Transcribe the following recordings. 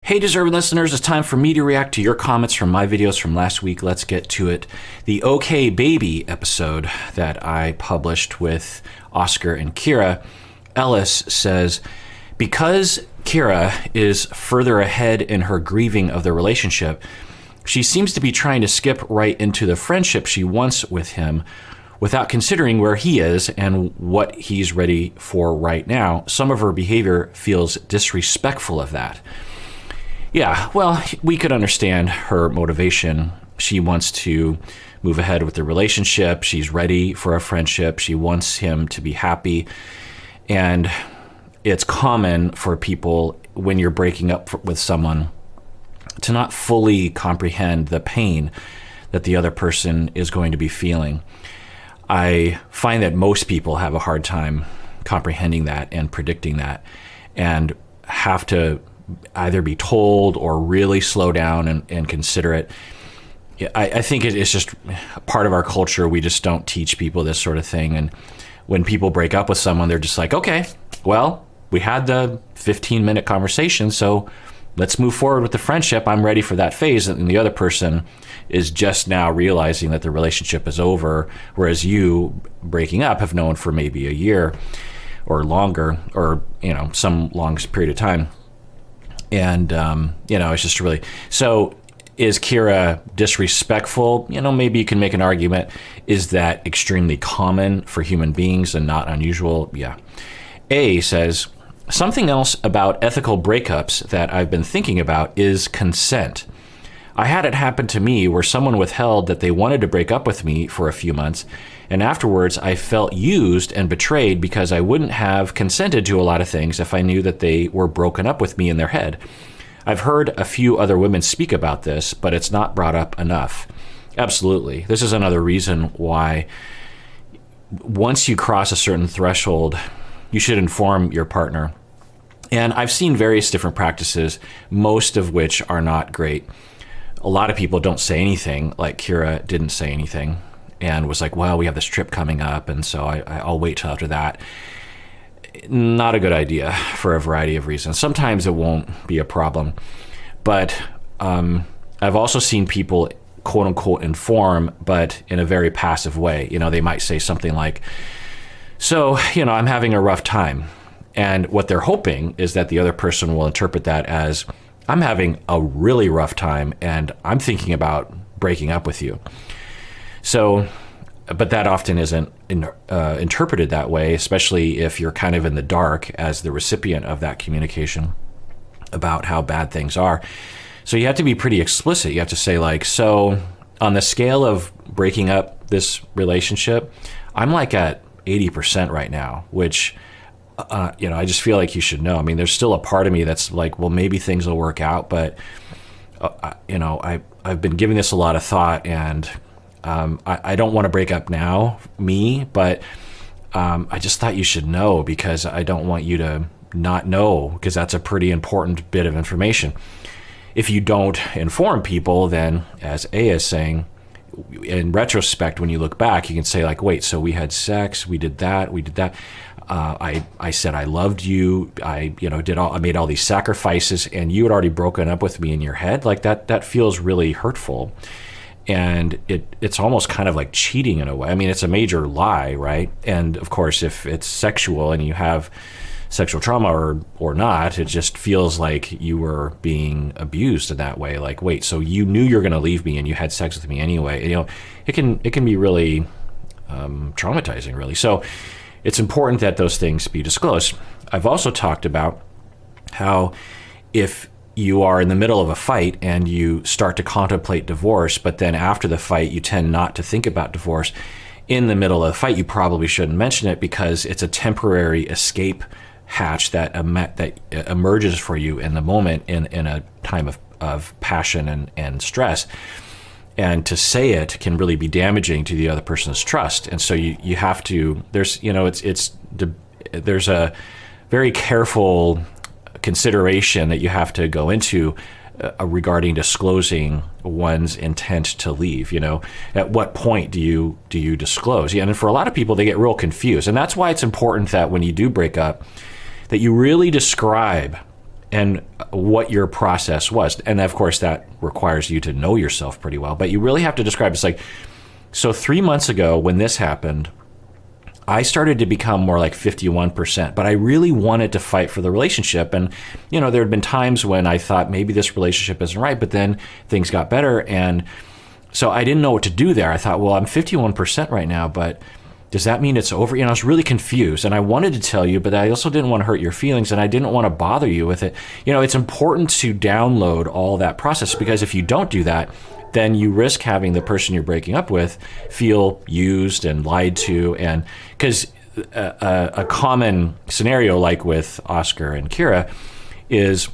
Hey, deserving listeners, it's time for me to react to your comments from my videos from last week. Let's get to it. The OK Baby episode that I published with Oscar and Kira. Ellis says, because Kira is further ahead in her grieving of the relationship, she seems to be trying to skip right into the friendship she wants with him without considering where he is and what he's ready for right now. Some of her behavior feels disrespectful of that. Yeah, well, we could understand her motivation. She wants to move ahead with the relationship. She's ready for a friendship. She wants him to be happy. And it's common for people when you're breaking up with someone to not fully comprehend the pain that the other person is going to be feeling. I find that most people have a hard time comprehending that and predicting that, and have to either be told or really slow down and consider it. I think it's just part of our culture. We just don't teach people this sort of thing. And when people break up with someone, they're just like, okay, well, we had the 15-minute conversation, so let's move forward with the friendship. I'm ready for that phase. And the other person is just now realizing that the relationship is over, whereas you, breaking up, have known for maybe a year or longer, or some long period of time. And, it's just really, so is Kira disrespectful? Maybe you can make an argument. Is that extremely common for human beings and not unusual? Yeah. A says, something else about ethical breakups that I've been thinking about is consent. I had it happen to me where someone withheld that they wanted to break up with me for a few months, and afterwards I felt used and betrayed because I wouldn't have consented to a lot of things if I knew that they were broken up with me in their head. I've heard a few other women speak about this, but it's not brought up enough. Absolutely. This is another reason why once you cross a certain threshold, you should inform your partner. And I've seen various different practices, most of which are not great. A lot of people don't say anything, like Kira didn't say anything and was like, well, we have this trip coming up, and so I'll wait till after that. Not a good idea for a variety of reasons. Sometimes it won't be a problem, but I've also seen people quote unquote inform, but in a very passive way. They might say something like, so, I'm having a rough time. And what they're hoping is that the other person will interpret that as, I'm having a really rough time and I'm thinking about breaking up with you. So, but that often isn't interpreted that way, especially if you're kind of in the dark as the recipient of that communication about how bad things are. So you have to be pretty explicit. You have to say like, so on the scale of breaking up this relationship, I'm like at 80% right now, which I just feel like you should know. I mean, there's still a part of me that's like, well, maybe things will work out, but I've been giving this a lot of thought, and I don't want to break up now, but I just thought you should know because I don't want you to not know, because that's a pretty important bit of information. If you don't inform people, then as A is saying, in retrospect, when you look back, you can say like, wait, so we had sex, we did that. I said I loved you. I made all these sacrifices, and you had already broken up with me in your head. Like that feels really hurtful, and it's almost kind of like cheating in a way. I mean, it's a major lie, right? And of course, if it's sexual and you have sexual trauma or not, it just feels like you were being abused in that way. Like, wait, so you knew you were going to leave me and you had sex with me anyway. It can be really traumatizing, really. So it's important that those things be disclosed. I've also talked about how if you are in the middle of a fight and you start to contemplate divorce, but then after the fight you tend not to think about divorce, in the middle of the fight you probably shouldn't mention it because it's a temporary escape hatch that emerges for you in the moment in a time of passion and stress. And to say it can really be damaging to the other person's trust. And so you have to, there's a very careful consideration that you have to go into regarding disclosing one's intent to leave. At what point do you disclose? Yeah, and for a lot of people, they get real confused. And that's why it's important that when you do break up, that you really describe and what your process was. And of course, that requires you to know yourself pretty well, but you really have to describe it's like, so 3 months ago when this happened, I started to become more like 51%, but I really wanted to fight for the relationship. And, there had been times when I thought maybe this relationship isn't right, but then things got better. And so I didn't know what to do there. I thought, well, I'm 51% right now, but does that mean it's over? I was really confused, and I wanted to tell you, but I also didn't want to hurt your feelings, and I didn't want to bother you with it. It's important to download all that process, because if you don't do that, then you risk having the person you're breaking up with feel used and lied to. And because a common scenario, like with Oscar and Kira, is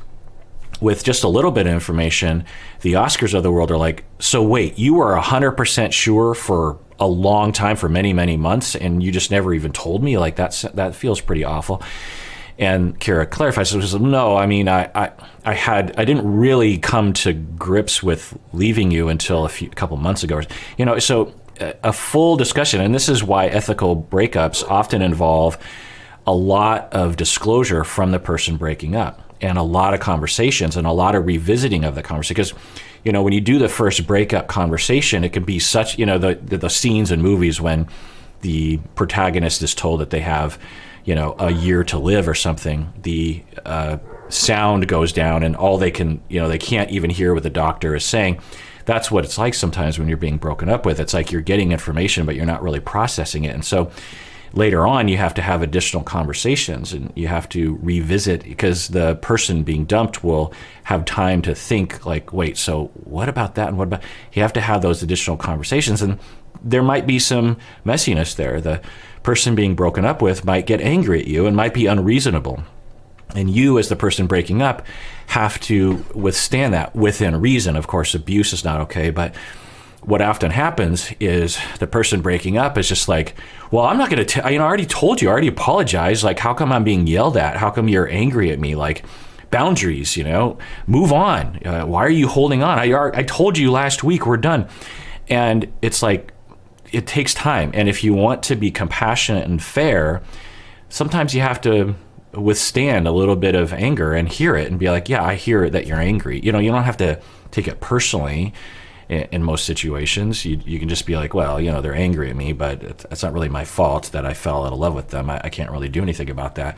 with just a little bit of information, the Oscars of the world are like, so wait, you were 100% sure for a long time, for many, many months, and you just never even told me? Like, that feels pretty awful. And Kira clarifies, she says, no, I mean, I didn't really come to grips with leaving you until a couple months ago. So a full discussion, and this is why ethical breakups often involve a lot of disclosure from the person breaking up, and a lot of conversations and a lot of revisiting of the conversation. Because, when you do the first breakup conversation, it can be such, the scenes in movies when the protagonist is told that they have, a year to live or something, the sound goes down and all they can, they can't even hear what the doctor is saying. That's what it's like sometimes when you're being broken up with. It's like you're getting information, but you're not really processing it. And so later on, you have to have additional conversations, and you have to revisit, because the person being dumped will have time to think like, wait, so what about that? And what about, you have to have those additional conversations, and there might be some messiness there. The person being broken up with might get angry at you and might be unreasonable. And you, as the person breaking up, have to withstand that within reason. Of course, abuse is not okay, but what often happens is the person breaking up is just like, well, I'm not going to, I already told you, I already apologized. Like, how come I'm being yelled at? How come you're angry at me? Like, boundaries, move on. Why are you holding on? I told you last week, we're done. And it's like, it takes time. And if you want to be compassionate and fair, sometimes you have to withstand a little bit of anger and hear it and be like, yeah, I hear that you're angry. You don't have to take it personally in most situations. You can just be like, well, they're angry at me, but it's not really my fault that I fell out of love with them. I can't really do anything about that.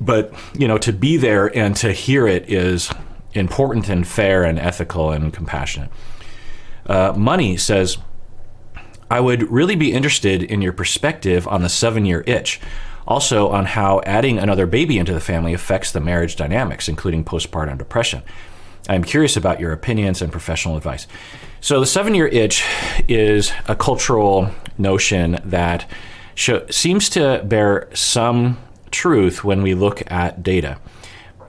But, to be there and to hear it is important and fair and ethical and compassionate. Money says, I would really be interested in your perspective on the 7-year itch. Also on how adding another baby into the family affects the marriage dynamics, including postpartum depression. I'm curious about your opinions and professional advice. So the 7-year itch is a cultural notion that seems to bear some truth when we look at data.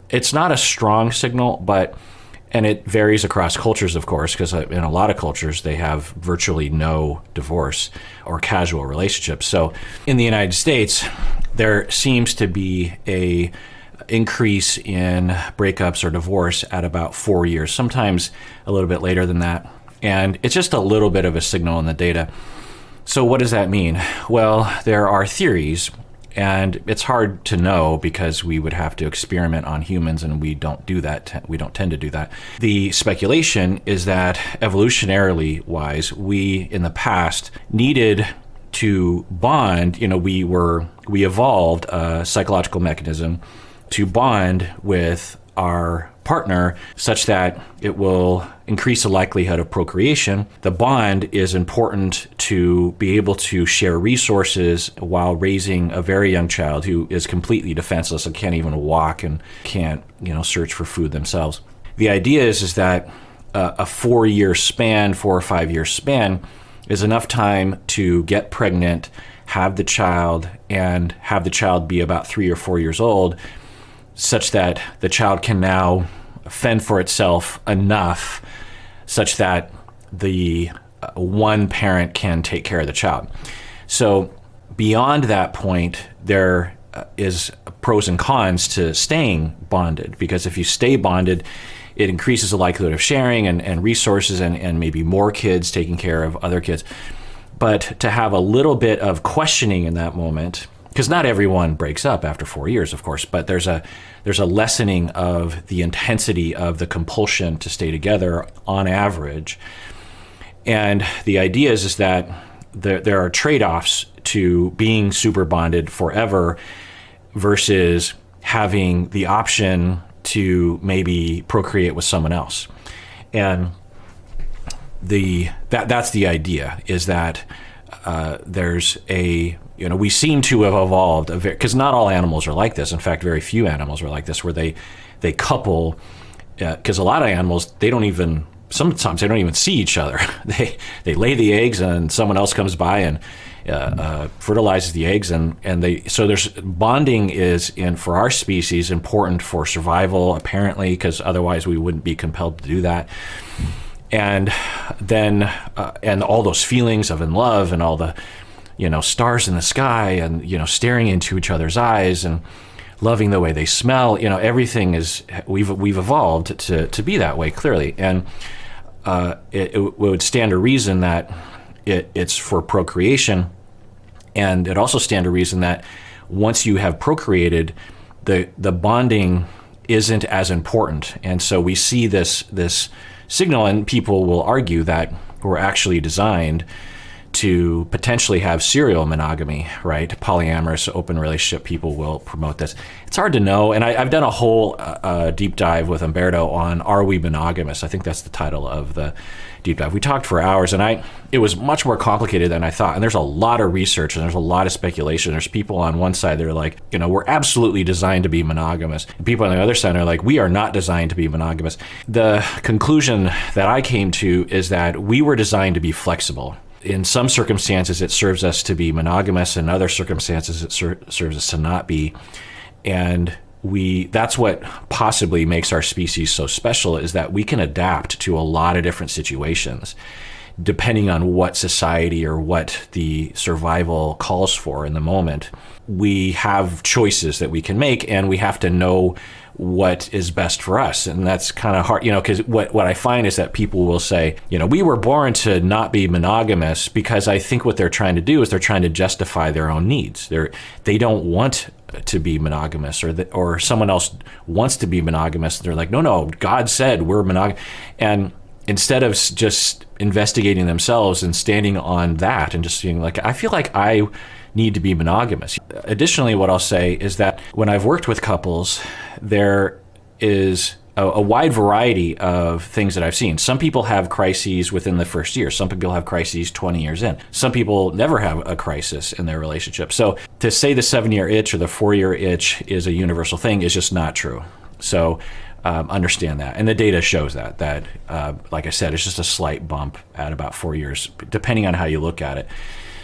It's not a strong signal, and it varies across cultures, of course, because in a lot of cultures, they have virtually no divorce or casual relationships. So in the United States, there seems to be a increase in breakups or divorce at about 4 years, sometimes a little bit later than that. And it's just a little bit of a signal in the data. So what does that mean? Well, there are theories, and it's hard to know because we would have to experiment on humans, and we don't do that. We don't tend to do that. The speculation is that evolutionarily wise, we in the past needed to bond. We evolved a psychological mechanism to bond with our partner such that it will increase the likelihood of procreation. The bond is important to be able to share resources while raising a very young child who is completely defenseless and can't even walk and can't, search for food themselves. The idea is that a 4 or 5 year span is enough time to get pregnant, have the child, and have the child be about 3 or 4 years old, such that the child can now fend for itself enough such that the one parent can take care of the child. So beyond that point, there is pros and cons to staying bonded, because if you stay bonded, it increases the likelihood of sharing and resources and maybe more kids taking care of other kids. But to have a little bit of questioning in that moment, because not everyone breaks up after 4 years, of course, but there's a lessening of the intensity of the compulsion to stay together on average. And the idea is that there are trade-offs to being super bonded forever versus having the option to maybe procreate with someone else. And that's the idea, is that there's we seem to have evolved, because not all animals are like this. In fact, very few animals are like this, where they couple, because a lot of animals, sometimes they don't even see each other. They lay the eggs and someone else comes by and fertilizes the eggs, so there's bonding is for our species important for survival, apparently, because otherwise we wouldn't be compelled to do that. And then and all those feelings of in love and all the stars in the sky and staring into each other's eyes and loving the way they smell, everything is we've evolved to be that way, clearly. And it would stand to reason that it's for procreation, and it also stand to reason that once you have procreated, the bonding isn't as important. And so we see this signal, and people will argue that we're actually designed to potentially have serial monogamy, right? Polyamorous, open relationship, people will promote this. It's hard to know, and I've done a whole deep dive with Umberto on Are We Monogamous? I think that's the title of the deep dive. We talked for hours, and it was much more complicated than I thought, and there's a lot of research, and there's a lot of speculation. There's people on one side that are like, we're absolutely designed to be monogamous. And people on the other side are like, we are not designed to be monogamous. The conclusion that I came to is that we were designed to be flexible. In some circumstances, it serves us to be monogamous. In other circumstances, it serves us to not be. And that's what possibly makes our species so special, is that we can adapt to a lot of different situations, depending on what society or what the survival calls for in the moment. We have choices that we can make, and we have to know what is best for us. And that's kind of hard, because what I find is that people will say, we were born to not be monogamous, because I think what they're trying to do is they're trying to justify their own needs. They don't want to be monogamous, or someone else wants to be monogamous. They're like, no, God said we're monogamous. And instead of just investigating themselves and standing on that and just being like, I feel like I need to be monogamous. Additionally, what I'll say is that when I've worked with couples, there is a wide variety of things that I've seen. Some people have crises within the first year. Some people have crises 20 years in. Some people never have a crisis in their relationship. So to say the 7-year itch or the 4-year itch is a universal thing is just not true. So understand that. And the data shows that like I said, it's just a slight bump at about 4 years, depending on how you look at it.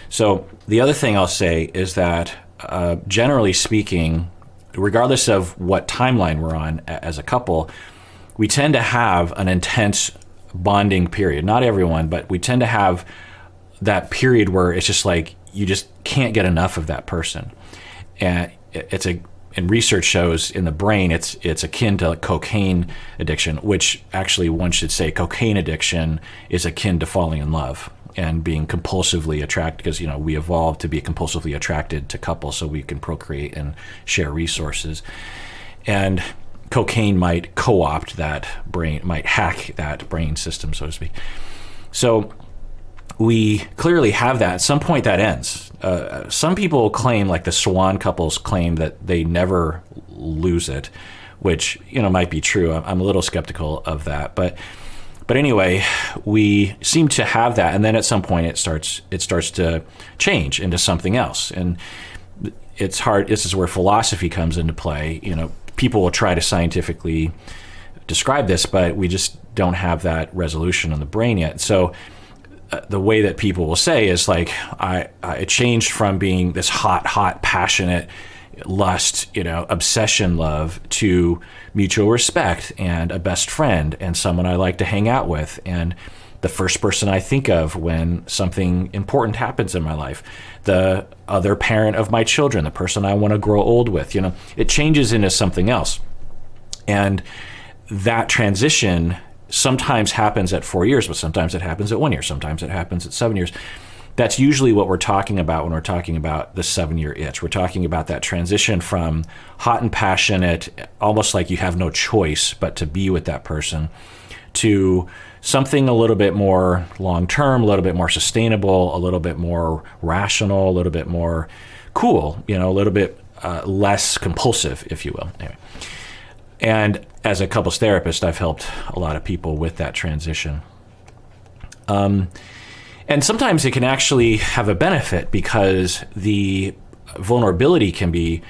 So the other thing I'll say is that generally speaking, regardless of what timeline we're on as a couple, we tend to have an intense bonding period. Not everyone, but we tend to have that period where it's just like you just can't get enough of that person. And and research shows in the brain it's akin to cocaine addiction, which actually one should say cocaine addiction is akin to falling in love and being compulsively attracted, because we evolved to be compulsively attracted to couples so we can procreate and share resources. And cocaine might co-opt that brain, might hack that brain system, so to speak. So we clearly have that. At some point that ends. Some people claim, like the Swan couples claim, that they never lose it, which might be true. I'm a little skeptical of that, but anyway, we seem to have that, and then at some point it starts to change into something else. And it's hard. This is where philosophy comes into play. People will try to scientifically describe this, but we just don't have that resolution in the brain yet. So the way that people will say is like, I changed from being this hot, passionate lust, obsession love, to mutual respect and a best friend and someone I like to hang out with, and the first person I think of when something important happens in my life, the other parent of my children, the person I want to grow old with. It changes into something else. And that transition sometimes happens at 4 years, but sometimes it happens at 1 year, sometimes it happens at 7 years. That's usually what we're talking about when we're talking about the 7-year itch. We're talking about that transition from hot and passionate, almost like you have no choice but to be with that person, to something a little bit more long-term, a little bit more sustainable, a little bit more rational, a little bit more cool, a little bit less compulsive, if you will. Anyway. And as a couples therapist, I've helped a lot of people with that transition. And sometimes it can actually have a benefit because the vulnerability can be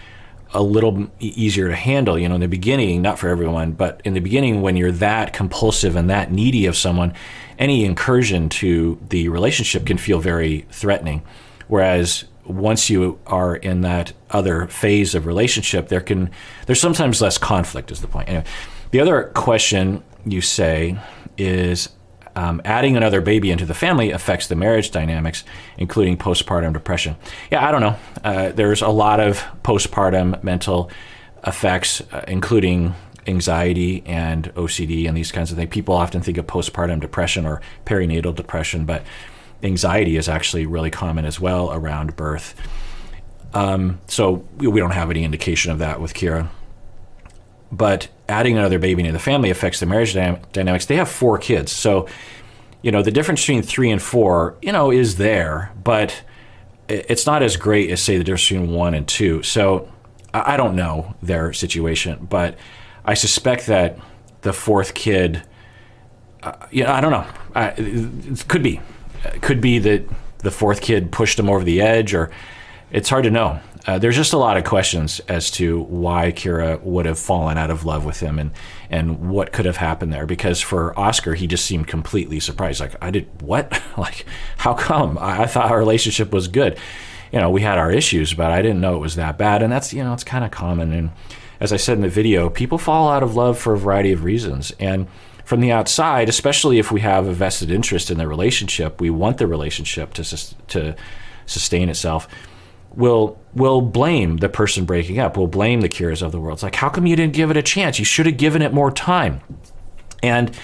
a little easier to handle, in the beginning, not for everyone, but in the beginning, when you're that compulsive and that needy of someone, any incursion to the relationship can feel very threatening. Whereas once you are in that other phase of relationship, there's sometimes less conflict is the point. Anyway, the other question you say is, adding another baby into the family affects the marriage dynamics, including postpartum depression. Yeah, I don't know. There's a lot of postpartum mental effects, including anxiety and OCD and these kinds of things. People often think of postpartum depression or perinatal depression, but anxiety is actually really common as well around birth. So we don't have any indication of that with Kira. But adding another baby into the family affects the marriage dynamics. They have 4 kids. So, the difference between 3 and 4, is there, but it's not as great as, say, the difference between 1 and 2. So I don't know their situation, but I suspect that the 4th kid, I don't know. It could be. It could be that the 4th kid pushed him over the edge, or it's hard to know. There's just a lot of questions as to why Kira would have fallen out of love with him and what could have happened there. Because for Oscar, he just seemed completely surprised. Like, I did what? Like, how come? I thought our relationship was good. We had our issues, but I didn't know it was that bad. And that's, it's kind of common. And as I said in the video, people fall out of love for a variety of reasons. And from the outside, especially if we have a vested interest in the relationship, we want the relationship to sustain itself. We'll blame the person breaking up. We'll blame the Kiras of the world. It's like, how come you didn't give it a chance? You should have given it more time. And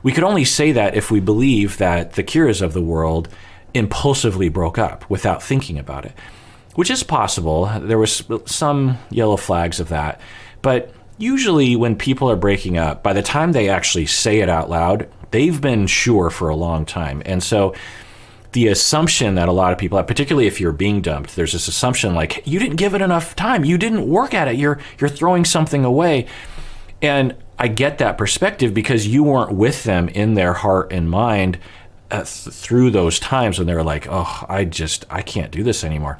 we could only say that if we believe that the Kiras of the world impulsively broke up without thinking about it, which is possible. There was some yellow flags of that. But usually when people are breaking up, by the time they actually say it out loud, they've been sure for a long time. And so the assumption that a lot of people have, particularly if you're being dumped, there's this assumption like, you didn't give it enough time. You didn't work at it. You're throwing something away. And I get that perspective because you weren't with them in their heart and mind through those times when they were like, oh, I can't do this anymore.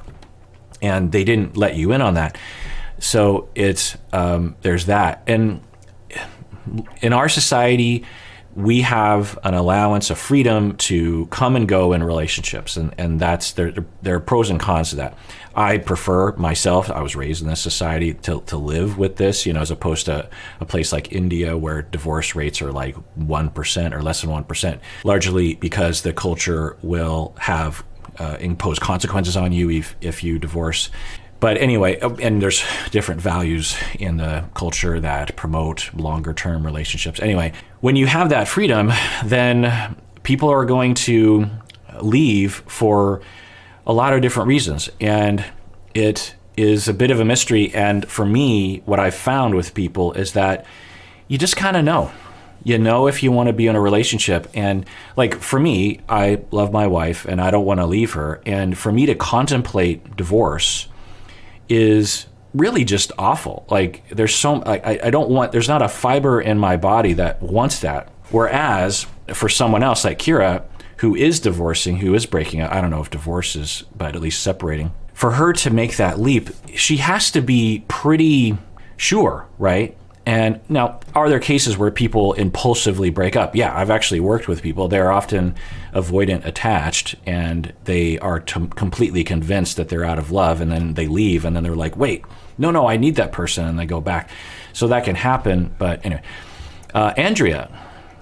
And they didn't let you in on that. So it's, there's that. And in our society, we have an allowance of freedom to come and go in relationships, and that's there are pros and cons to that. I prefer myself, I was raised in this society, to live with this, as opposed to a place like India where divorce rates are like 1% or less than 1%, largely because the culture will have impose consequences on you if you divorce. But anyway, and there's different values in the culture that promote longer term relationships. Anyway, when you have that freedom, then people are going to leave for a lot of different reasons. And it is a bit of a mystery. And for me, what I've found with people is that you just kind of know. You know if you want to be in a relationship. And like for me, I love my wife and I don't want to leave her. And for me to contemplate divorce is really just awful. Like there's there's not a fiber in my body that wants that. Whereas for someone else like Kira, who is divorcing, who is breaking up, I don't know if divorce is, but at least separating, for her to make that leap, she has to be pretty sure, right? And now, are there cases where people impulsively break up? Yeah, I've actually worked with people. They're often avoidant attached, and they are completely convinced that they're out of love, and then they leave, and then they're like, wait, no, I need that person, and they go back. So that can happen, but anyway. Andrea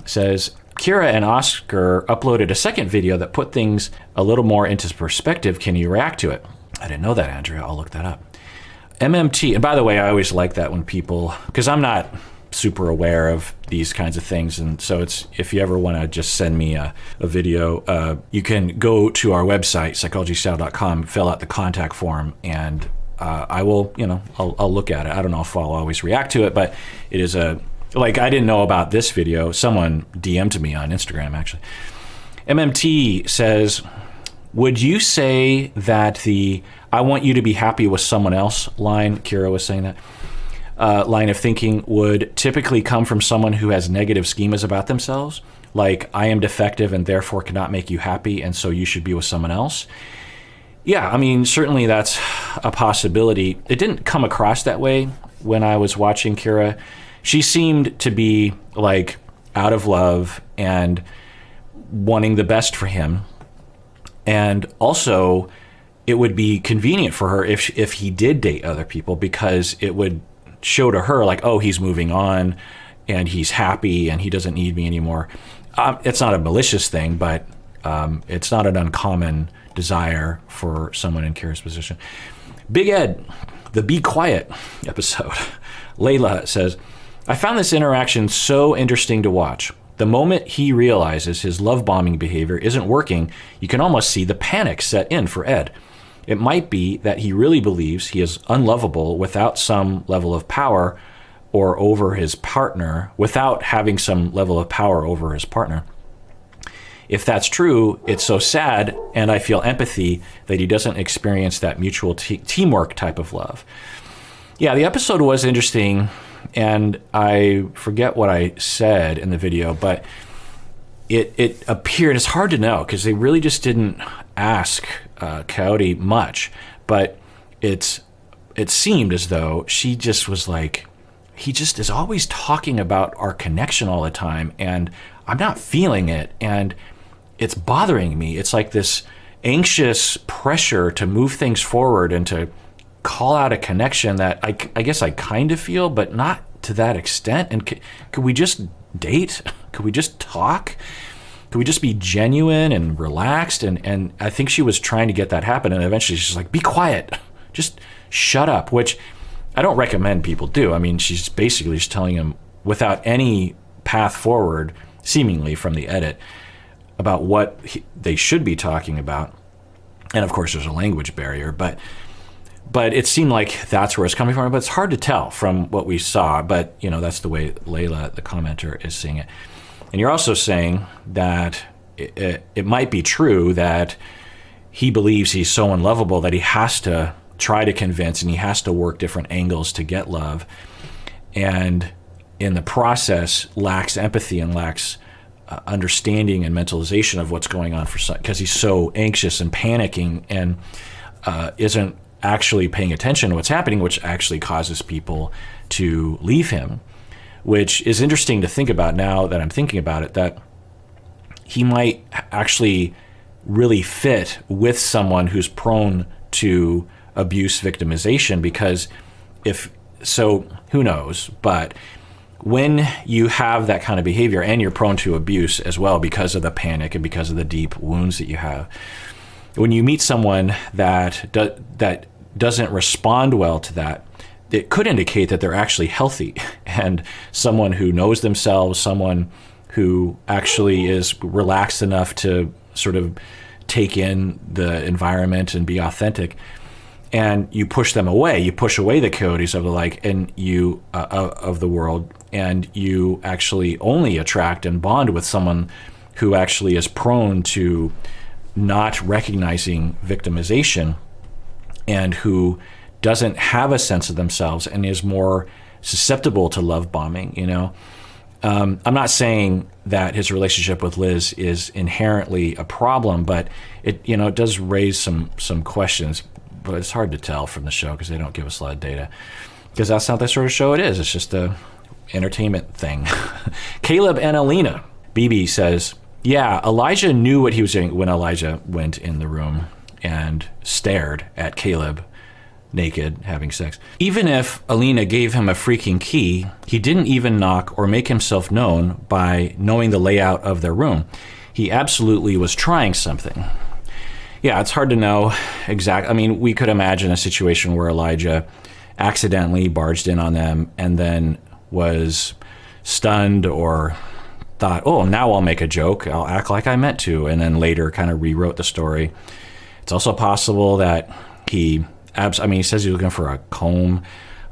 says, Kira and Oscar uploaded a second video that put things a little more into perspective. Can you react to it? I didn't know that, Andrea. I'll look that up. MMT, and by the way, I always like that when people, because I'm not super aware of these kinds of things. And so if you ever want to just send me a video, you can go to our website, psychologystyle.com, fill out the contact form, and I will, I'll look at it. I don't know if I'll always react to it, but it is I didn't know about this video. Someone DM'd me on Instagram, actually. MMT says, would you say that the "I want you to be happy with someone else" line, Kira was saying that, line of thinking would typically come from someone who has negative schemas about themselves, like "I am defective and therefore cannot make you happy, and so you should be with someone else"? Yeah, I mean, certainly that's a possibility. It didn't come across that way when I was watching Kira. She seemed to be like out of love and wanting the best for him. And also, it would be convenient for her if he did date other people, because it would show to her like, oh, he's moving on and he's happy and he doesn't need me anymore. It's not a malicious thing, but it's not an uncommon desire for someone in Kira's position. Big Ed, the Be Quiet episode. Layla says, I found this interaction so interesting to watch. The moment he realizes his love bombing behavior isn't working, you can almost see the panic set in for Ed. It might be that he really believes he is unlovable without some level of power or over his partner, without having some level of power over his partner. If that's true, it's so sad, and I feel empathy that he doesn't experience that mutual teamwork type of love. Yeah, the episode was interesting, and I forget what I said in the video, but it appeared, it's hard to know because they really just didn't ask Coyote much, but it seemed as though she just was like, he just is always talking about our connection all the time, and I'm not feeling it, and it's bothering me. It's like this anxious pressure to move things forward and to call out a connection that I guess I kind of feel, but not to that extent. And could we just date? Could we just talk? Could we just be genuine and relaxed? And I think she was trying to get that happen. And eventually she's like, be quiet. Just shut up, which I don't recommend people do. I mean, she's basically just telling him without any path forward, seemingly from the edit, about what they should be talking about. And of course, there's a language barrier, but it seemed like that's where it's coming from. But it's hard to tell from what we saw. But that's the way Layla, the commenter, is seeing it. And you're also saying that it might be true that he believes he's so unlovable that he has to try to convince and he has to work different angles to get love, and in the process lacks empathy and lacks understanding and mentalization of what's going on because he's so anxious and panicking and isn't actually paying attention to what's happening, which actually causes people to leave him, which is interesting to think about now that I'm thinking about it, that he might actually really fit with someone who's prone to abuse victimization, because who knows, but when you have that kind of behavior and you're prone to abuse as well because of the panic and because of the deep wounds that you have, when you meet someone that doesn't respond well to that, it could indicate that they're actually healthy and someone who knows themselves, someone who actually is relaxed enough to sort of take in the environment and be authentic. And you push them away. You push away the coyotes of the of the world, and you actually only attract and bond with someone who actually is prone to not recognizing victimization and who doesn't have a sense of themselves and is more susceptible to love bombing. I'm not saying that his relationship with Liz is inherently a problem, but it does raise some questions. But it's hard to tell from the show because they don't give us a lot of data, because that's not the sort of show it is. It's just a entertainment thing. Caleb and Alina. BB says, yeah, Elijah knew what he was doing when Elijah went in the room and stared at Caleb naked having sex. Even if Alina gave him a freaking key, he didn't even knock or make himself known by knowing the layout of their room. He absolutely was trying something. Yeah, it's hard to know exactly. I mean, we could imagine a situation where Elijah accidentally barged in on them and then was stunned or thought, oh, now I'll make a joke. I'll act like I meant to, and then later kind of rewrote the story. It's also possible that he says he's looking for a comb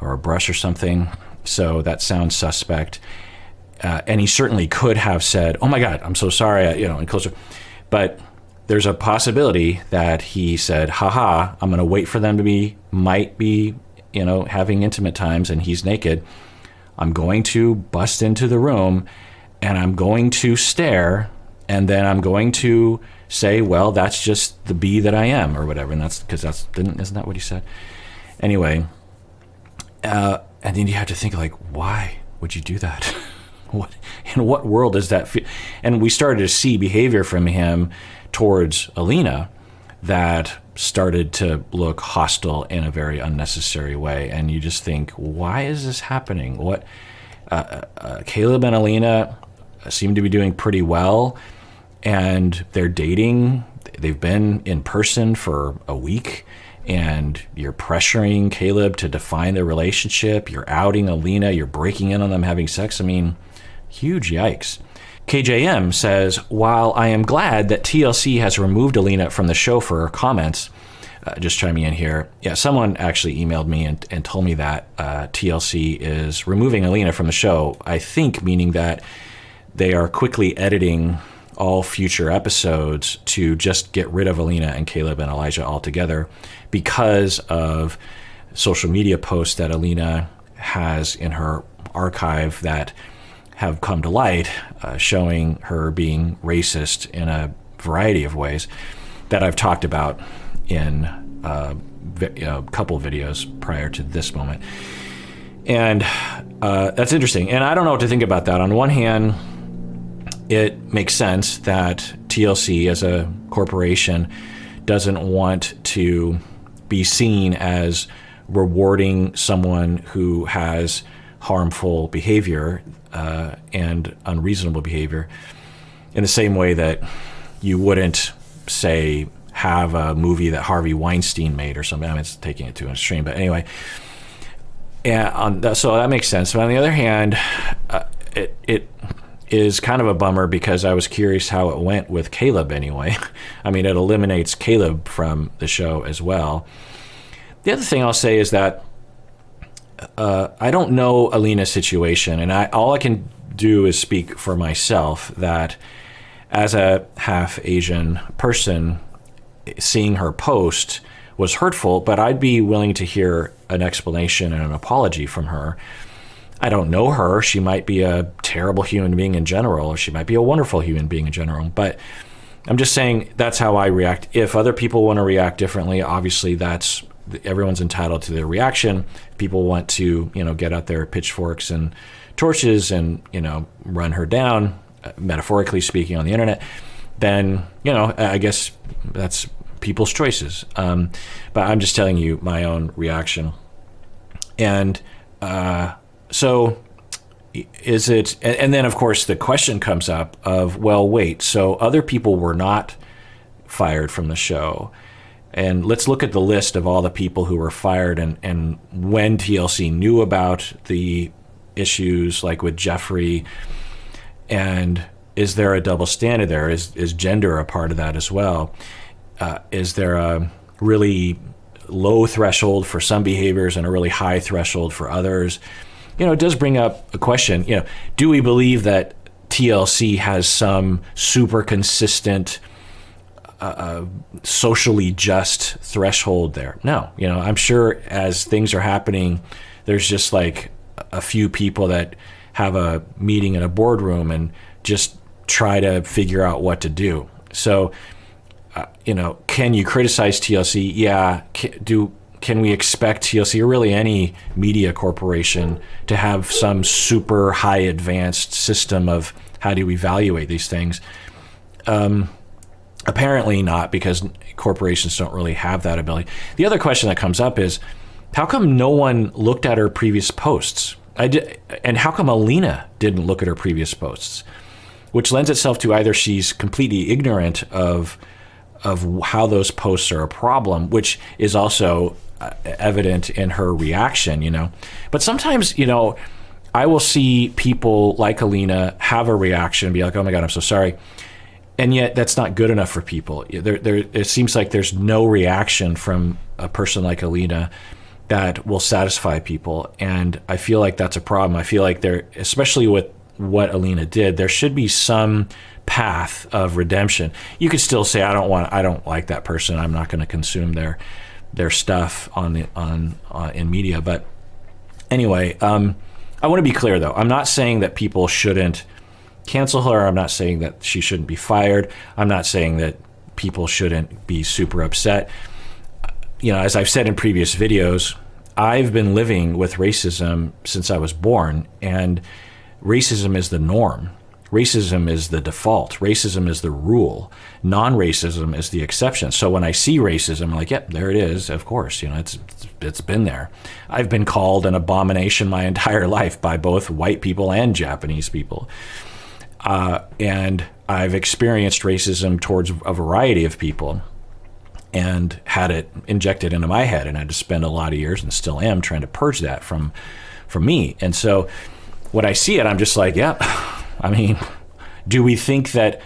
or a brush or something, so that sounds suspect. And he certainly could have said, oh my God, I'm so sorry, and closer. But there's a possibility that he said, haha, I'm going to wait for them to might be, having intimate times and he's naked. I'm going to bust into the room and I'm going to stare, and then I'm going to say, well, that's just the bee that I am, or whatever. And isn't that what he said? Anyway, and then you have to think, like, why would you do that? In what world does that feel? And we started to see behavior from him towards Alina that started to look hostile in a very unnecessary way. And you just think, why is this happening? Caleb and Alina seem to be doing pretty well, and they're dating. They've been in person for a week, and you're pressuring Caleb to define their relationship. You're outing Alina. You're breaking in on them having sex. I mean, huge yikes. KJM says, while I am glad that TLC has removed Alina from the show for her comments, just chiming in here. Yeah, someone actually emailed me and told me that TLC is removing Alina from the show, I think meaning that they are quickly editing all future episodes to just get rid of Alina and Caleb and Elijah altogether because of social media posts that Alina has in her archive that have come to light, showing her being racist in a variety of ways that I've talked about in a couple videos prior to this moment. And that's interesting. And I don't know what to think about that. On one hand, it makes sense that TLC as a corporation doesn't want to be seen as rewarding someone who has harmful behavior and unreasonable behavior in the same way that you wouldn't, say, have a movie that Harvey Weinstein made or something. I mean, it's taking it to an extreme, but anyway. So that makes sense. But on the other hand, it is kind of a bummer because I was curious how it went with Caleb anyway. I mean, it eliminates Caleb from the show as well. The other thing I'll say is that I don't know Alina's situation, and all I can do is speak for myself that as a half Asian person, seeing her post was hurtful, but I'd be willing to hear an explanation and an apology from her. I don't know her. She might be a terrible human being in general, or she might be a wonderful human being in general, but I'm just saying that's how I react. If other people want to react differently, obviously everyone's entitled to their reaction. People want to, get out their pitchforks and torches and, run her down, metaphorically speaking, on the internet, then, I guess that's people's choices. But I'm just telling you my own reaction. And so is it, and then of course the question comes up of, well, wait, so other people were not fired from the show. And let's look at the list of all the people who were fired and when TLC knew about the issues, like with Jeffrey. And is there a double standard there? Is gender a part of that as well? Is there a really low threshold for some behaviors and a really high threshold for others? It does bring up a question. Do we believe that TLC has some super consistent socially just threshold there? No, I'm sure as things are happening, there's just like a few people that have a meeting in a boardroom and just try to figure out what to do. So, can you criticize TLC? Yeah. Can we expect TLC or really any media corporation to have some super high advanced system of how do we evaluate these things? Apparently not, because corporations don't really have that ability. The other question that comes up is, how come no one looked at her previous posts? And how come Alina didn't look at her previous posts? Which lends itself to either she's completely ignorant of how those posts are a problem, which is also evident in her reaction, But sometimes, I will see people like Alina have a reaction and be like, oh my God, I'm so sorry. And yet that's not good enough for people. It seems like there's no reaction from a person like Alina that will satisfy people. And I feel like that's a problem. I feel like especially with what Alina did, there should be some path of redemption. You could still say, I don't like that person. I'm not going to consume their stuff in media. But anyway, I want to be clear though. I'm not saying that people shouldn't cancel her. I'm not saying that she shouldn't be fired. I'm not saying that people shouldn't be super upset. As I've said in previous videos, I've been living with racism since I was born, and racism is the norm. Racism is the default. Racism is the rule. Non-racism is the exception. So when I see racism, I'm like, yep, there it is. Of course, it's been there. I've been called an abomination my entire life by both white people and Japanese people. And I've experienced racism towards a variety of people and had it injected into my head, and I had to spend a lot of years, and still am, trying to purge that from me. And so when I see it, I'm just like, yeah, I mean, do we think that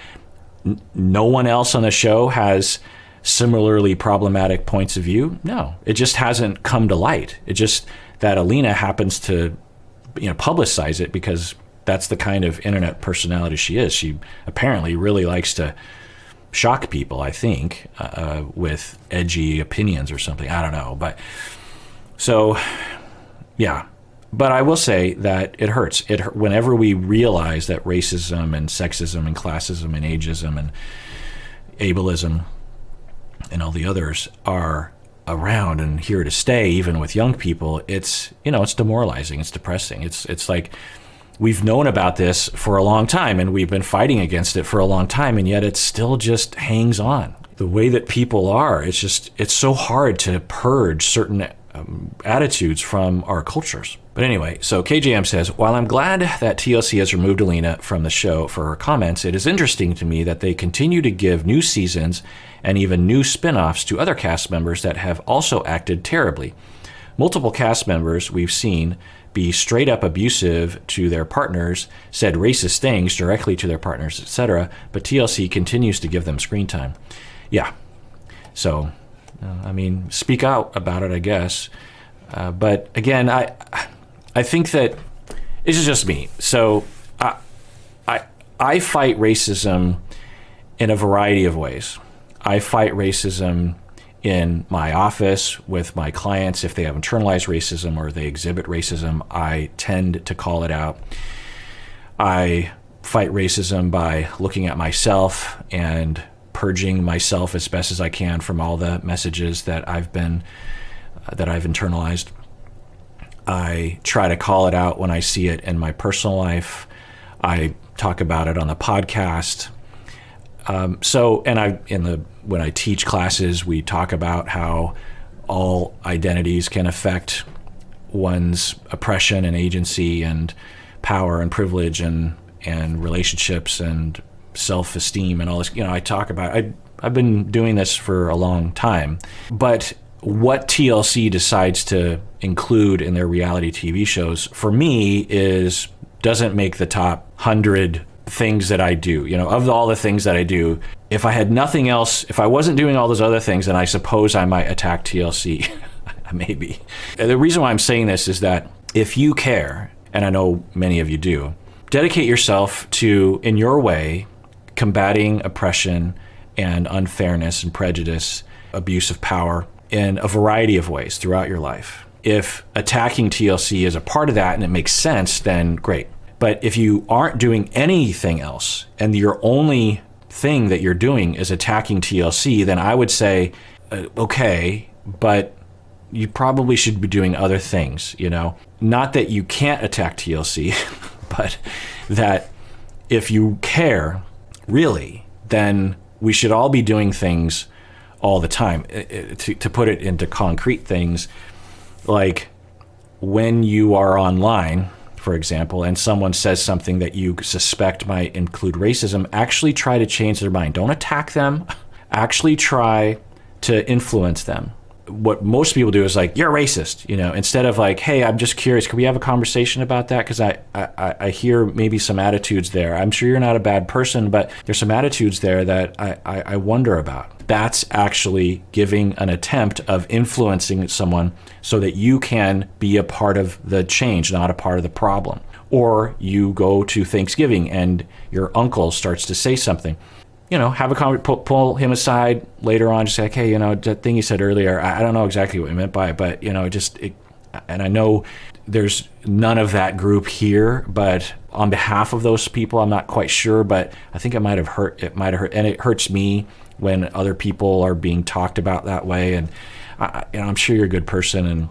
no one else on the show has similarly problematic points of view? No, it just hasn't come to light. It just that Alina happens to, publicize it because that's the kind of internet personality she is. She apparently really likes to shock people, I think, with edgy opinions or something. I don't know. But so, yeah. But I will say that it hurts. Whenever we realize that racism and sexism and classism and ageism and ableism and all the others are around and here to stay, even with young people, it's demoralizing. It's depressing. It's like we've known about this for a long time and we've been fighting against it for a long time, and yet it still just hangs on. The way that people are, it's so hard to purge certain attitudes from our cultures. But anyway, so KJM says, while I'm glad that TLC has removed Alina from the show for her comments, it is interesting to me that they continue to give new seasons and even new spin-offs to other cast members that have also acted terribly. Multiple cast members we've seen be straight up abusive to their partners, said racist things directly to their partners, etc., but TLC continues to give them screen time. Yeah. So, speak out about it, I guess. But again, I think that this is just me. So I fight racism in a variety of ways. I fight racism in my office with my clients. If they have internalized racism or they exhibit racism, I tend to call it out. I fight racism by looking at myself and purging myself as best as I can from all the messages that I've internalized. I try to call it out when I see it in my personal life. I talk about it on the podcast. When I teach classes, we talk about how all identities can affect one's oppression and agency and power and privilege and relationships and self-esteem and all this. I talk about, I've been doing this for a long time, but what TLC decides to include in their reality TV shows, for me, doesn't make the top 100 things that I do. Of all the things that I do, if I had nothing else, if I wasn't doing all those other things, then I suppose I might attack TLC. Maybe. The reason why I'm saying this is that if you care, and I know many of you do, dedicate yourself to, in your way, combating oppression and unfairness and prejudice, abuse of power in a variety of ways throughout your life. If attacking TLC is a part of that and it makes sense, then great. But if you aren't doing anything else and your only thing that you're doing is attacking TLC, then I would say, okay, but you probably should be doing other things, Not that you can't attack TLC, but that if you care, really, then we should all be doing things all the time. To put it into concrete things, like when you are online, for example, and someone says something that you suspect might include racism, actually try to change their mind. Don't attack them. Actually try to influence them what most people do is like, you're racist, instead of like, hey, I'm just curious, can we have a conversation about that? Because I hear maybe some attitudes there. I'm sure you're not a bad person, but there's some attitudes there that I wonder about. That's actually giving an attempt of influencing someone so that you can be a part of the change, not a part of the problem. Or you go to Thanksgiving and your uncle starts to say something. Have a conversation, pull him aside later on, just say, like, hey, that thing you said earlier, I don't know exactly what you meant by it, but, and I know there's none of that group here, but on behalf of those people, I'm not quite sure, but I think it might have hurt, and it hurts me when other people are being talked about that way. And I'm sure you're a good person, and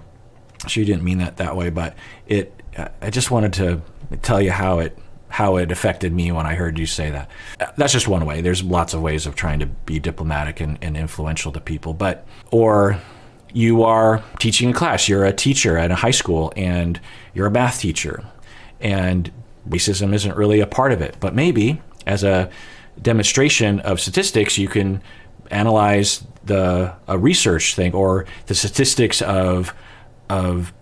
I'm sure you didn't mean that way, but I just wanted to tell you how it affected me when I heard you say that. That's just one way. There's lots of ways of trying to be diplomatic and influential to people. Or you are teaching a class. You're a teacher at a high school and you're a math teacher, and racism isn't really a part of it. But maybe as a demonstration of statistics, you can analyze a research thing or the statistics of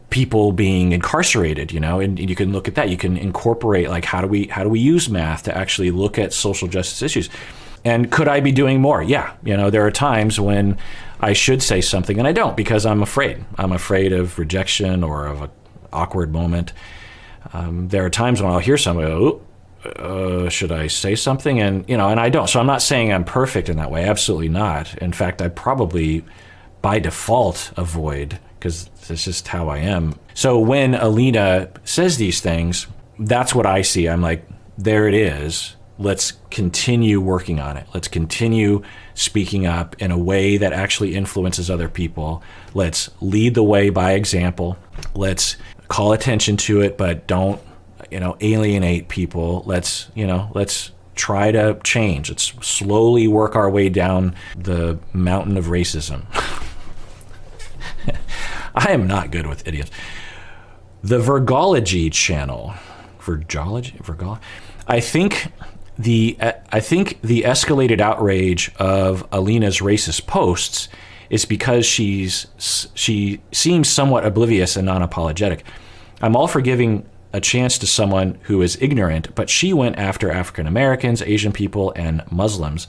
people being incarcerated, and you can look at that. You can incorporate, like, how do we use math to actually look at social justice issues? And could I be doing more? Yeah. There are times when I should say something and I don't, because I'm afraid. I'm afraid of rejection or of an awkward moment. There are times when I'll hear somebody, should I say something? And, and I don't. So I'm not saying I'm perfect in that way. Absolutely not. In fact, I probably by default avoid, because it's just how I am. So when Alina says these things, that's what I see. I'm like, there it is. Let's continue working on it. Let's continue speaking up in a way that actually influences other people. Let's lead the way by example. Let's call attention to it, but don't, alienate people. Let's try to change. Let's slowly work our way down the mountain of racism. I am not good with idioms. The Virgology channel, Virgology. I think the escalated outrage of Alina's racist posts is because she seems somewhat oblivious and non-apologetic. I'm all for giving a chance to someone who is ignorant, but she went after African Americans, Asian people, and Muslims.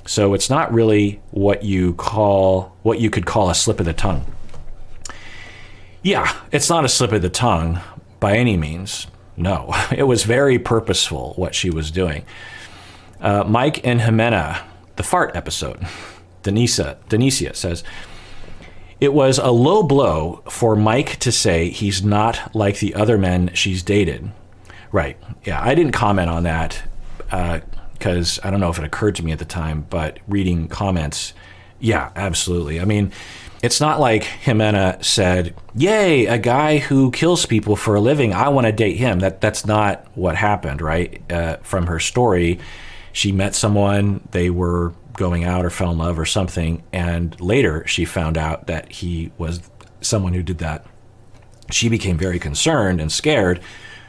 So it's not really what you could call a slip of the tongue. Yeah, it's not a slip of the tongue by any means. No, it was very purposeful what she was doing. Mike and Jimena, the fart episode, Denicia says, it was a low blow for Mike to say he's not like the other men she's dated. Right, yeah, I didn't comment on that because I don't know if it occurred to me at the time, but reading comments, yeah, absolutely. I mean, it's not like Jimena said, yay, a guy who kills people for a living, I want to date him. That's not what happened, right? From her story, she met someone, they were going out or fell in love or something, and later she found out that he was someone who did that. She became very concerned and scared,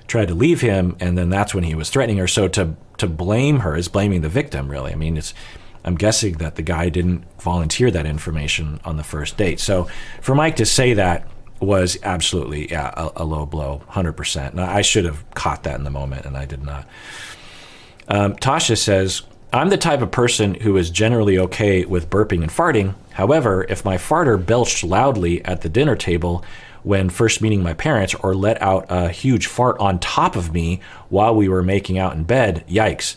tried to leave him, and then that's when he was threatening her. So to blame her is blaming the victim, really. I mean, I'm guessing that the guy didn't volunteer that information on the first date. So for Mike to say that was absolutely, a low blow, 100%. Now, I should have caught that in the moment, and I did not. Tasha says, I'm the type of person who is generally okay with burping and farting. However, if my farter belched loudly at the dinner table when first meeting my parents, or let out a huge fart on top of me while we were making out in bed, yikes.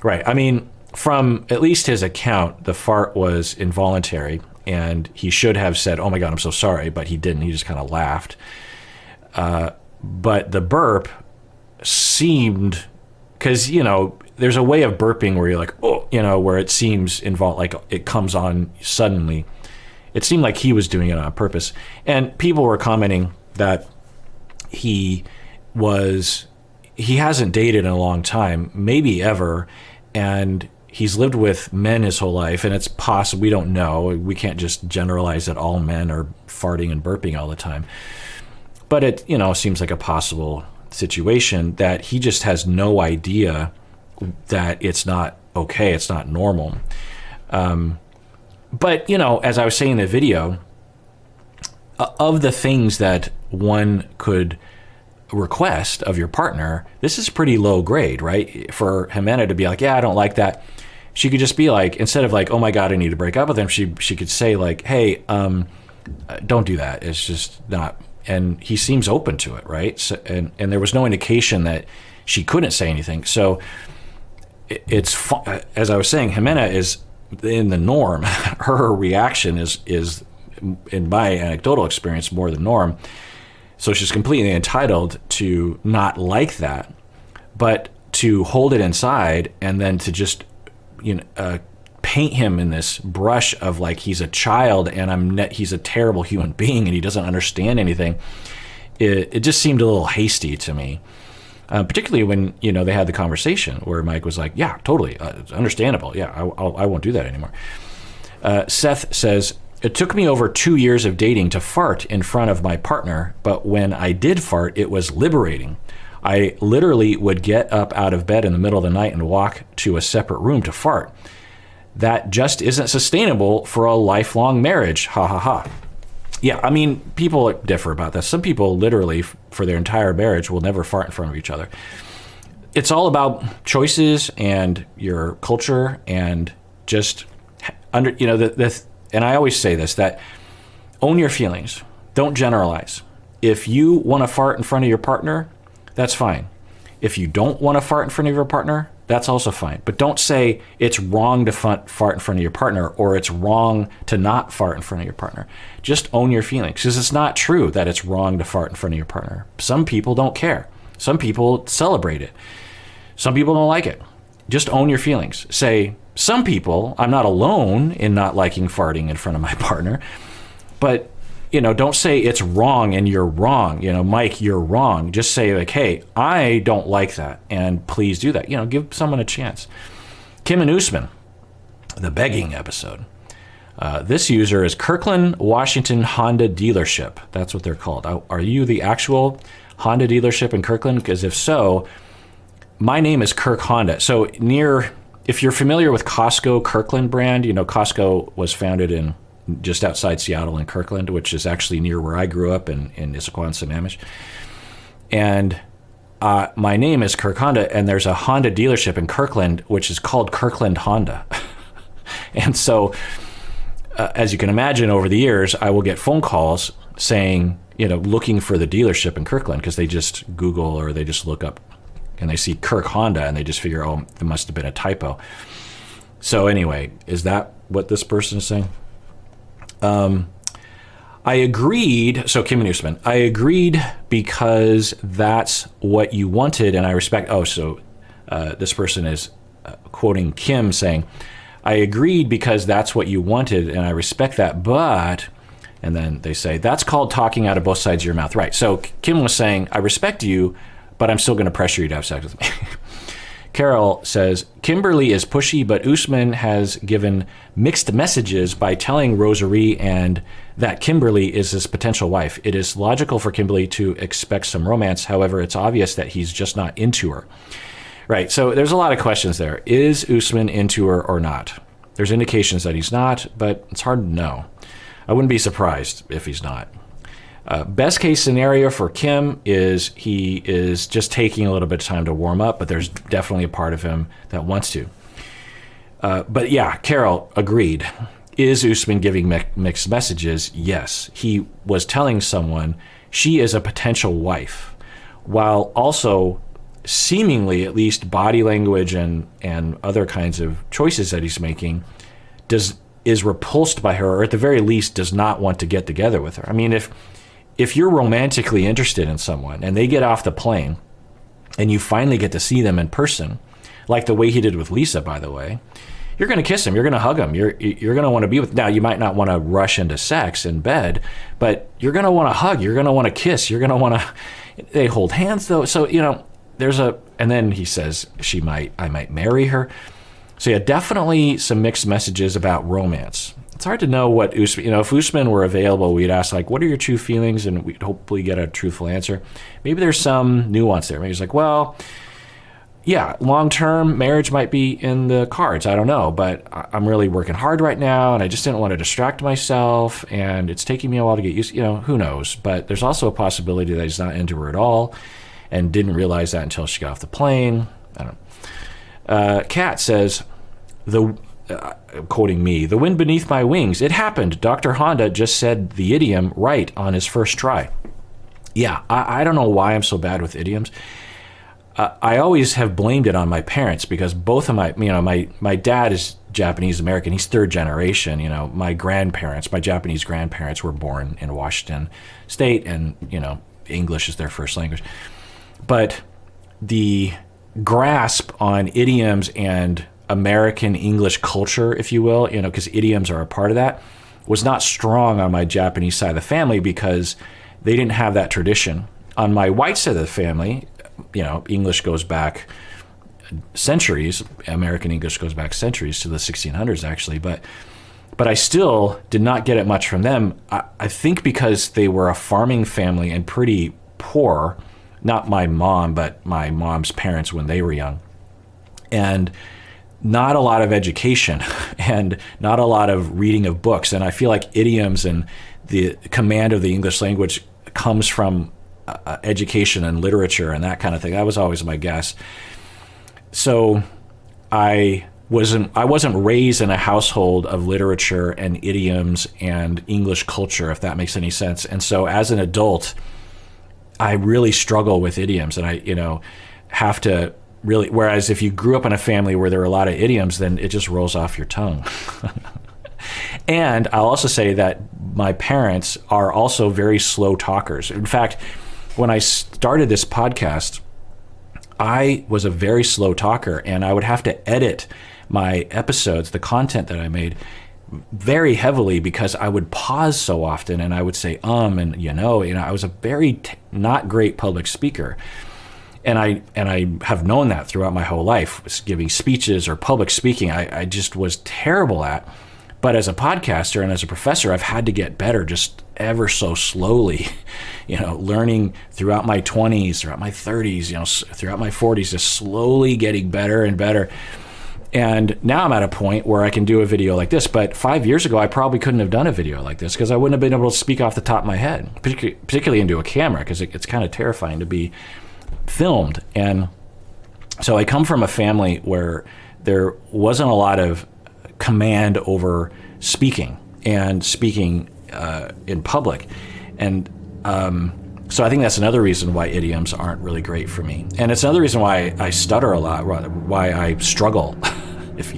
Right, I mean, from at least his account, the fart was involuntary, and he should have said, oh my God, I'm so sorry, but he didn't. He just kind of laughed. But the burp seemed, because, there's a way of burping where you're like, oh, where it seems like it comes on suddenly. It seemed like he was doing it on purpose. And people were commenting that he hasn't dated in a long time, maybe ever, and he's lived with men his whole life, and it's possible, we don't know, we can't just generalize that all men are farting and burping all the time. But it, seems like a possible situation that he just has no idea that it's not okay, it's not normal. But, as I was saying in the video, of the things that one could request of your partner, this is pretty low grade, right? For Jimena to be like, yeah, I don't like that. She could just be like, instead of like, oh my God, I need to break up with him, she could say like, hey, don't do that. It's just not. And he seems open to it, right? So, and there was no indication that she couldn't say anything. So it's, as I was saying, Jimena is in the norm. Her reaction is, in my anecdotal experience, more the norm. So she's completely entitled to not like that, but to hold it inside and then to just, paint him in this brush of like he's a child and he's a terrible human being and he doesn't understand anything. It just seemed a little hasty to me, particularly when they had the conversation where Mike was like, "Yeah, totally, it's understandable. Yeah, I won't do that anymore." Seth says, "It took me over 2 years of dating to fart in front of my partner, but when I did fart, it was liberating. I literally would get up out of bed in the middle of the night and walk to a separate room to fart. That just isn't sustainable for a lifelong marriage. Ha ha ha." Yeah, I mean, people differ about that. Some people literally, for their entire marriage, will never fart in front of each other. It's all about choices and your culture and just and I always say this, that own your feelings. Don't generalize. If you want to fart in front of your partner, that's fine. If you don't want to fart in front of your partner, that's also fine. But don't say it's wrong to fart in front of your partner or it's wrong to not fart in front of your partner. Just own your feelings, because it's not true that it's wrong to fart in front of your partner. Some people don't care. Some people celebrate it. Some people don't like it. Just own your feelings. Say, some people, I'm not alone in not liking farting in front of my partner, but don't say it's wrong and you're wrong. Mike, you're wrong. Just say like, hey, I don't like that, and please do that. Give someone a chance. Kim and Usman, the begging episode. This user is Kirkland, Washington Honda Dealership. That's what they're called. Are you the actual Honda dealership in Kirkland? Because if so, my name is Kirk Honda. So if you're familiar with Costco Kirkland brand, Costco was founded in just outside Seattle in Kirkland, which is actually near where I grew up in Issaquah and Sammamish. And my name is Kirk Honda, and there's a Honda dealership in Kirkland, which is called Kirkland Honda. And so, as you can imagine, over the years, I will get phone calls saying, looking for the dealership in Kirkland, because they just Google or they just look up and they see Kirk Honda and they just figure, oh, there must have been a typo. So anyway, is that what this person is saying? I agreed. So Kim and Usman, I agreed because that's what you wanted, and I respect. This person is quoting Kim saying, I agreed because that's what you wanted, and I respect that, but, and then they say, that's called talking out of both sides of your mouth. Right. So Kim was saying, I respect you, but I'm still going to pressure you to have sex with me. Carol says, Kimberly is pushy, but Usman has given mixed messages by telling Rosary and that Kimberly is his potential wife. It is logical for Kimberly to expect some romance. However, it's obvious that he's just not into her. Right. So there's a lot of questions there. Is Usman into her or not? There's indications that he's not, but it's hard to know. I wouldn't be surprised if he's not. Best case scenario for Kim is he is just taking a little bit of time to warm up, but there's definitely a part of him that wants to. But yeah, Carol agreed. Is Usman giving mixed messages? Yes. He was telling someone she is a potential wife, while also seemingly, at least body language and other kinds of choices that he's making, is repulsed by her, or at the very least does not want to get together with her. I mean, if you're romantically interested in someone and they get off the plane and you finally get to see them in person, like the way he did with Lisa, by the way, you're going to kiss him, you're going to hug him, you're going to want to be with. Now, you might not want to rush into sex in bed, but you're going to want to hug, you're going to want to kiss, you're going to want to. They hold hands though, so and then he says I might marry her. So yeah, definitely some mixed messages about romance. It's hard to know what Usman, if Usman were available, we'd ask like, what are your true feelings? And we'd hopefully get a truthful answer. Maybe there's some nuance there. Maybe he's like, well, yeah, long-term marriage might be in the cards. I don't know, but I'm really working hard right now, and I just didn't want to distract myself, and it's taking me a while to get used. Who knows? But there's also a possibility that he's not into her at all, and didn't realize that until she got off the plane. I don't know. Kat says, quoting me, "The wind beneath my wings. It happened. Dr. Honda just said the idiom right on his first try." Yeah, I don't know why I'm so bad with idioms. I always have blamed it on my parents because both of my dad is Japanese American. He's third generation. My Japanese grandparents were born in Washington State, and English is their first language. But the grasp on idioms and American English culture, if you will, because idioms are a part of that, was not strong on my Japanese side of the family because they didn't have that tradition. On my white side of the family, English goes back centuries. American English goes back centuries to the 1600s, actually. But I still did not get it much from them. I think because they were a farming family and pretty poor. Not my mom, but my mom's parents when they were young. And not a lot of education and not a lot of reading of books. And I feel like idioms and the command of the English language comes from education and literature and that kind of thing. That was always my guess. So I wasn't raised in a household of literature and idioms and English culture, if that makes any sense. And so as an adult, I really struggle with idioms, and I have to really, whereas if you grew up in a family where there are a lot of idioms, then it just rolls off your tongue. And I'll also say that my parents are also very slow talkers. In fact, when I started this podcast, I was a very slow talker, and I would have to edit my episodes, the content that I made, very heavily because I would pause so often, and I would say and I was a very not great public speaker. And I have known that throughout my whole life, giving speeches or public speaking. I just was terrible at. But as a podcaster and as a professor, I've had to get better just ever so slowly, learning throughout my 20s, throughout my 30s, throughout my 40s, just slowly getting better and better. And now I'm at a point where I can do a video like this. But 5 years ago, I probably couldn't have done a video like this because I wouldn't have been able to speak off the top of my head, particularly into a camera, because it's kind of terrifying to be filmed. And so I come from a family where there wasn't a lot of command over speaking and speaking in public. And so I think that's another reason why idioms aren't really great for me. And it's another reason why I stutter a lot, why I struggle, if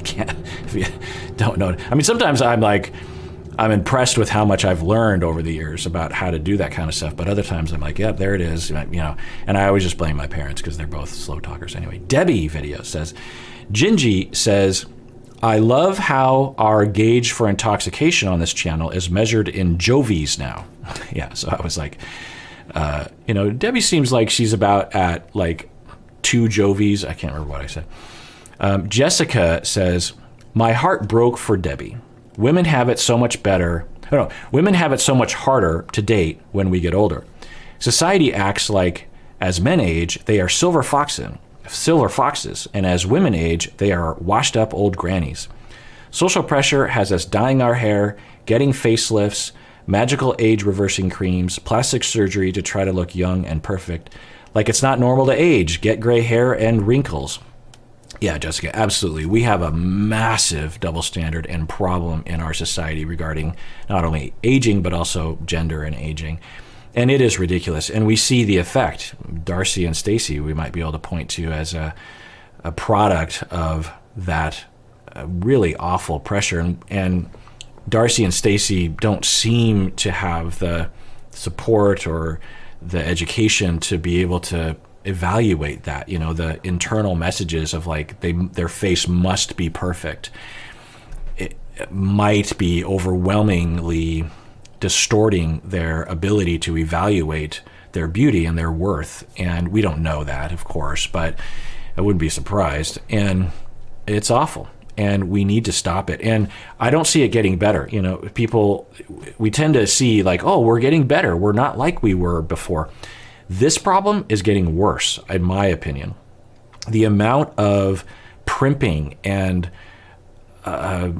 you don't know. I mean, sometimes I'm impressed with how much I've learned over the years about how to do that kind of stuff. But other times I'm like, yep, there it is, and I always just blame my parents because they're both slow talkers anyway. Debbie video says, Gingy says, "I love how our gauge for intoxication on this channel is measured in jovies now." Yeah, so I was like, Debbie seems like she's about at like 2 jovies. I can't remember what I said. Jessica says, "My heart broke for Debbie. Women have it so much women have it so much harder to date when we get older. Society acts like as men age, they are silver foxes, and as women age, they are washed up old grannies. Social pressure has us dyeing our hair, getting facelifts, magical age reversing creams, plastic surgery to try to look young and perfect. Like it's not normal to age, get gray hair and wrinkles." Yeah, Jessica, absolutely. We have a massive double standard and problem in our society regarding not only aging, but also gender and aging. And it is ridiculous. And we see the effect. Darcy and Stacy, we might be able to point to as a product of that really awful pressure. And Darcy and Stacy don't seem to have the support or the education to be able to evaluate that, the internal messages of like their face must be perfect. It might be overwhelmingly distorting their ability to evaluate their beauty and their worth. And we don't know that, of course, but I wouldn't be surprised. And it's awful. And we need to stop it. And I don't see it getting better. People, we tend to see like, oh, we're getting better. We're not like we were before. This problem is getting worse, in my opinion. the amount of primping and I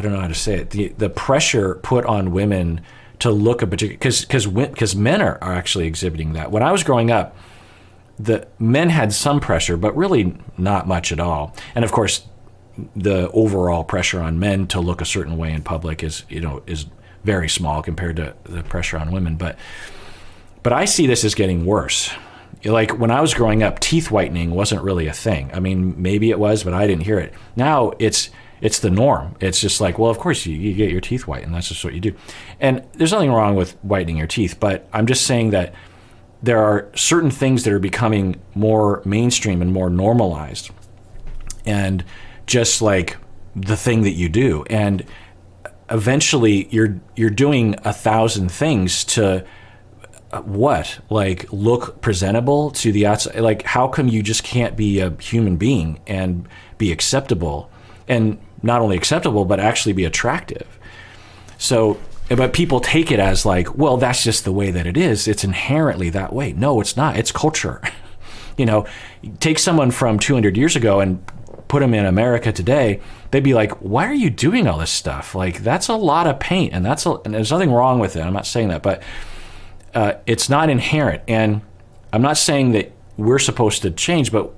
don't know how to say it, the pressure put on women to look a particular, because men are actually exhibiting that. When I was growing up, the men had some pressure, but really not much at all. And of course, the overall pressure on men to look a certain way in public is very small compared to the pressure on women. But I see this as getting worse. Like when I was growing up, teeth whitening wasn't really a thing. I mean, maybe it was, but I didn't hear it. Now it's the norm. It's just like, well, of course you get your teeth whitened. That's just what you do. And there's nothing wrong with whitening your teeth, but I'm just saying that there are certain things that are becoming more mainstream and more normalized, and just like the thing that you do. And eventually you're doing 1,000 things to look presentable to the outside. Like, how come you just can't be a human being and be acceptable, and not only acceptable, but actually be attractive? So, but people take it as like, well, that's just the way that it is. It's inherently that way. No, it's not. It's culture. Take someone from 200 years ago and put them in America today, they'd be like, why are you doing all this stuff? Like, that's a lot of paint, and there's nothing wrong with it. I'm not saying that, but it's not inherent. And I'm not saying that we're supposed to change, but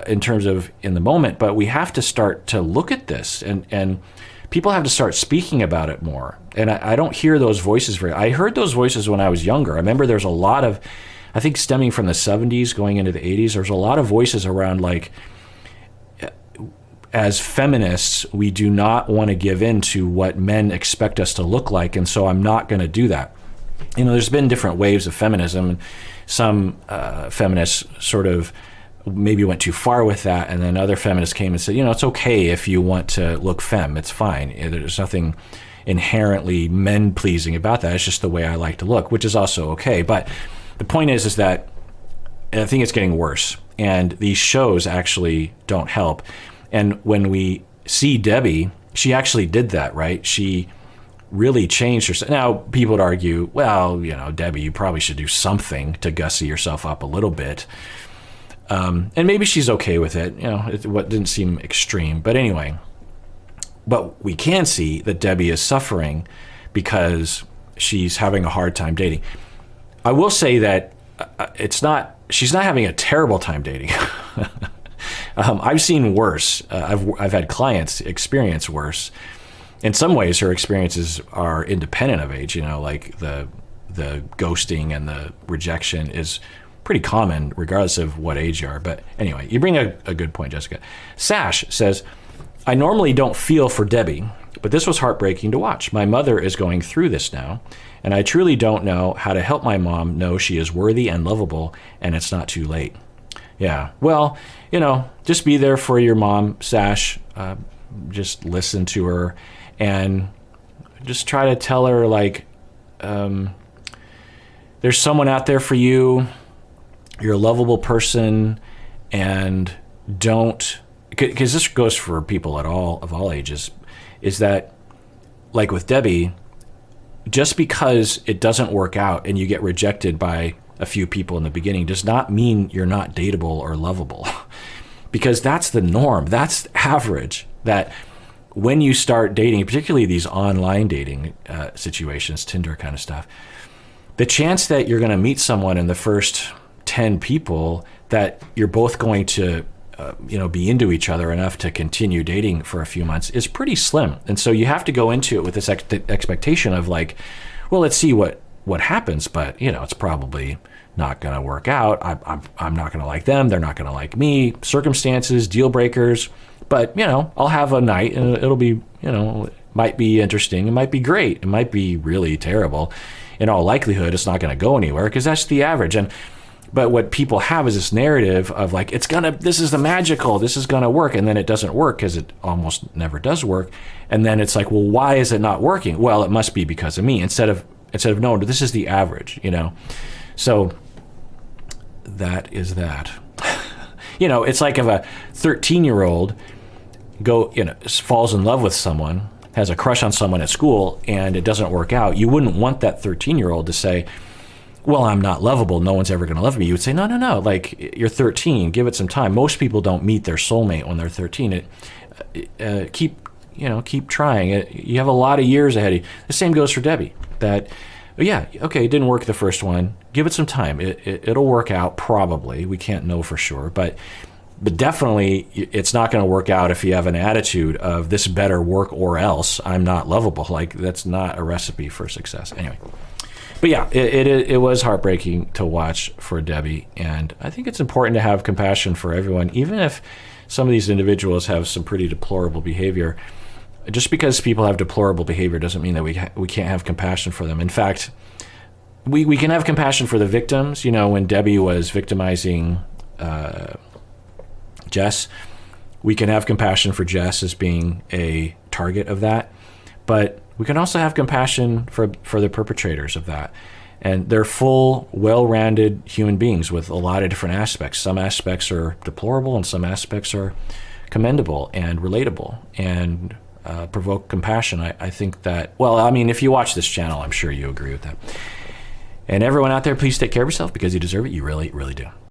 in terms of in the moment, but we have to start to look at this, and people have to start speaking about it more. And I don't hear those voices I heard those voices when I was younger. I remember there's a lot of, I think stemming from the 70s going into the 80s, there's a lot of voices around like, as feminists, we do not want to give in to what men expect us to look like, and so I'm not going to do that. There's been different waves of feminism, and some feminists sort of maybe went too far with that, and then other feminists came and said, it's okay if you want to look femme, it's fine. There's nothing inherently men-pleasing about that. It's just the way I like to look, which is also okay. But the point is that I think it's getting worse, and these shows actually don't help. And when we see Debbie, she actually did that, right? She really changed herself. Now, people would argue, well, Debbie, you probably should do something to gussy yourself up a little bit. And maybe she's okay with it. What didn't seem extreme. But anyway, but we can see that Debbie is suffering because she's having a hard time dating. I will say that she's not having a terrible time dating. I've seen worse. I've had clients experience worse. In some ways, her experiences are independent of age. Like the ghosting and the rejection is pretty common regardless of what age you are. But anyway, you bring a good point, Jessica. Sash says, I normally don't feel for Debbie, but this was heartbreaking to watch. My mother is going through this now, and I truly don't know how to help my mom know she is worthy and lovable, and it's not too late. Yeah, well, just be there for your mom, Sash. Just listen to her, and just try to tell her, like, there's someone out there for you. You're a lovable person, and don't, because this goes for people of all ages, is that, like with Debbie, just because it doesn't work out and you get rejected by a few people in the beginning does not mean you're not dateable or lovable. Because that's the norm. That's average. That when you start dating, particularly these online dating situations, Tinder kind of stuff, the chance that you're going to meet someone in the first 10 people that you're both going to be into each other enough to continue dating for a few months is pretty slim. And so you have to go into it with this expectation of like, well, let's see what happens, but it's probably not going to work out. I'm not going to like them. They're not going to like me. Circumstances, deal breakers. But, I'll have a night and it'll be, it might be interesting. It might be great. It might be really terrible. In all likelihood, it's not going to go anywhere because that's the average. But what people have is this narrative of like, this is the magical, this is going to work. And then it doesn't work because it almost never does work. And then it's like, well, why is it not working? Well, it must be because of me instead of no, this is the average, So that is that. It's like if a 13-year-old falls in love with someone, has a crush on someone at school, and it doesn't work out, you wouldn't want that 13-year-old to say, well, I'm not lovable, no one's ever going to love me. You would say, no, no, no, like, you're 13, give it some time. Most people don't meet their soulmate when they're 13. Keep trying. You have a lot of years ahead of you. The same goes for Debbie. That, yeah, okay, it didn't work the first one. Give it some time. It'll work out, probably. We can't know for sure, but definitely it's not going to work out if you have an attitude of this better work or else I'm not lovable. Like, that's not a recipe for success. Anyway. But yeah, it was heartbreaking to watch for Debbie, and I think it's important to have compassion for everyone, even if some of these individuals have some pretty deplorable behavior. Just because people have deplorable behavior doesn't mean that we can't have compassion for them. In fact, we can have compassion for the victims. You know, when Debbie was victimizing Jess, we can have compassion for Jess as being a target of that, but we can also have compassion for the perpetrators of that. And they're full, well-rounded human beings with a lot of different aspects. Some aspects are deplorable and some aspects are commendable and relatable and provoke compassion. I think that, well, I mean, if you watch this channel, I'm sure you agree with that. And everyone out there, please take care of yourself because you deserve it. You really, really do.